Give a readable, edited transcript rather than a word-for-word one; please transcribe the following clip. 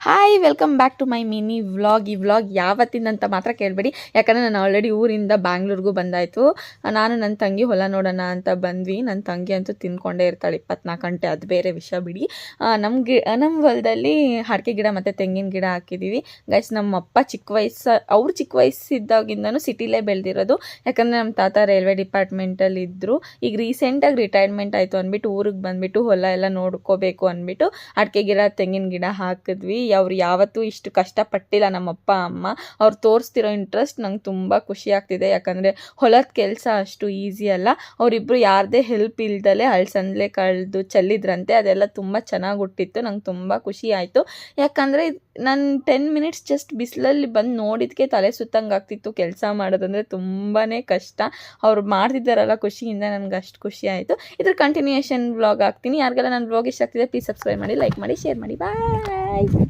Hi welcome back to my mini vlog. ಈ vlog ಯಾವತ್ತಿಂದಂತ ಮಾತ್ರ ಕೇಳಬೇಡಿ, ಯಾಕಂದರೆ ನಾನು ಆಲ್ರೆಡಿ ಊರಿಂದ ಬ್ಯಾಂಗ್ಳೂರ್ಗೂ ಬಂದಾಯಿತು. ನಾನು ನನ್ನ ತಂಗಿ ಹೊಲ ನೋಡೋಣ ಅಂತ ಬಂದ್ವಿ. ನನ್ನ ತಂಗಿ ಅಂತೂ ತಿನ್ಕೊಂಡೇ ಇರ್ತಾಳೆ 24 ಗಂಟೆ, ಅದು ಬೇರೆ ವಿಷಯ ಬಿಡಿ. ನಮ್ಮ ಹೊಲದಲ್ಲಿ ಅಡಿಕೆ ಗಿಡ ಮತ್ತು ತೆಂಗಿನ ಗಿಡ ಹಾಕಿದ್ದೀವಿ ಗೈಸ್. ನಮ್ಮಪ್ಪ ಚಿಕ್ಕ ವಯಸ್ಸಿದ್ದಾಗಿಂದನೂ ಸಿಟಿಲೇ ಬೆಳೆದಿರೋದು. ಯಾಕಂದರೆ ನಮ್ಮ ತಾತ ರೈಲ್ವೆ ಡಿಪಾರ್ಟ್ಮೆಂಟಲ್ಲಿ ಇದ್ದರು. ಈಗ ರೀಸೆಂಟಾಗಿ ರಿಟೈರ್ಮೆಂಟ್ ಆಯಿತು ಅಂದ್ಬಿಟ್ಟು ಊರಿಗೆ ಬಂದುಬಿಟ್ಟು ಹೊಲ ಎಲ್ಲ ನೋಡ್ಕೋಬೇಕು ಅಂದ್ಬಿಟ್ಟು ಅಡಿಕೆ ಗಿಡ ತೆಂಗಿನ ಗಿಡ ಹಾಕಿದ್ವಿ. ಅವ್ರು ಯಾವತ್ತೂ ಇಷ್ಟು ಕಷ್ಟಪಟ್ಟಿಲ್ಲ ನಮ್ಮಪ್ಪ ಅಮ್ಮ. ಅವ್ರು ತೋರಿಸ್ತಿರೋ ಇಂಟ್ರೆಸ್ಟ್ ನಂಗೆ ತುಂಬ ಖುಷಿ ಆಗ್ತಿದೆ. ಯಾಕಂದರೆ ಹೊಲದ ಕೆಲಸ ಅಷ್ಟು ಈಸಿ ಅಲ್ಲ. ಅವರಿಬ್ಬರು ಯಾರದೇ ಹೆಲ್ಪ್ ಇಲ್ದಲೆ ಅಳಸಂದಲೆ ಕಳೆದು ಚೆಲ್ಲಿದ್ರಂತೆ. ಅದೆಲ್ಲ ತುಂಬ ಚೆನ್ನಾಗಿ ಹುಟ್ಟಿತ್ತು. ನಂಗೆ ತುಂಬ ಖುಷಿ ಆಯಿತು. ಯಾಕಂದರೆ ನಾನು 10 ಮಿನಿಟ್ಸ್ ಜಸ್ಟ್ ಬಿಸಿಲಲ್ಲಿ ಬಂದು ನೋಡಿದ್ದಕ್ಕೆ ತಲೆ ಸುತ್ತಂಗೆ ಆಗ್ತಿತ್ತು. ಕೆಲಸ ಮಾಡೋದಂದರೆ ತುಂಬಾ ಕಷ್ಟ. ಅವ್ರು ಮಾಡ್ತಿದ್ದಾರಲ್ಲ ಖುಷಿಯಿಂದ ನನಗೆ ಅಷ್ಟು ಖುಷಿ ಆಯಿತು. ಇದ್ರ ಕಂಟಿನ್ಯೂಯೇಷನ್ ವ್ಲಾಗ್ ಹಾಕ್ತೀನಿ. ಯಾರಿಗೆಲ್ಲ ನನ್ನ ವ್ಲಾಗ್ ಇಷ್ಟ ಆಗ್ತಿದೆ ಪ್ಲೀಸ್ ಸಬ್ಸ್ಕ್ರೈಬ್ ಮಾಡಿ, ಲೈಕ್ ಮಾಡಿ, ಶೇರ್ ಮಾಡಿ. ಬಾಯ್.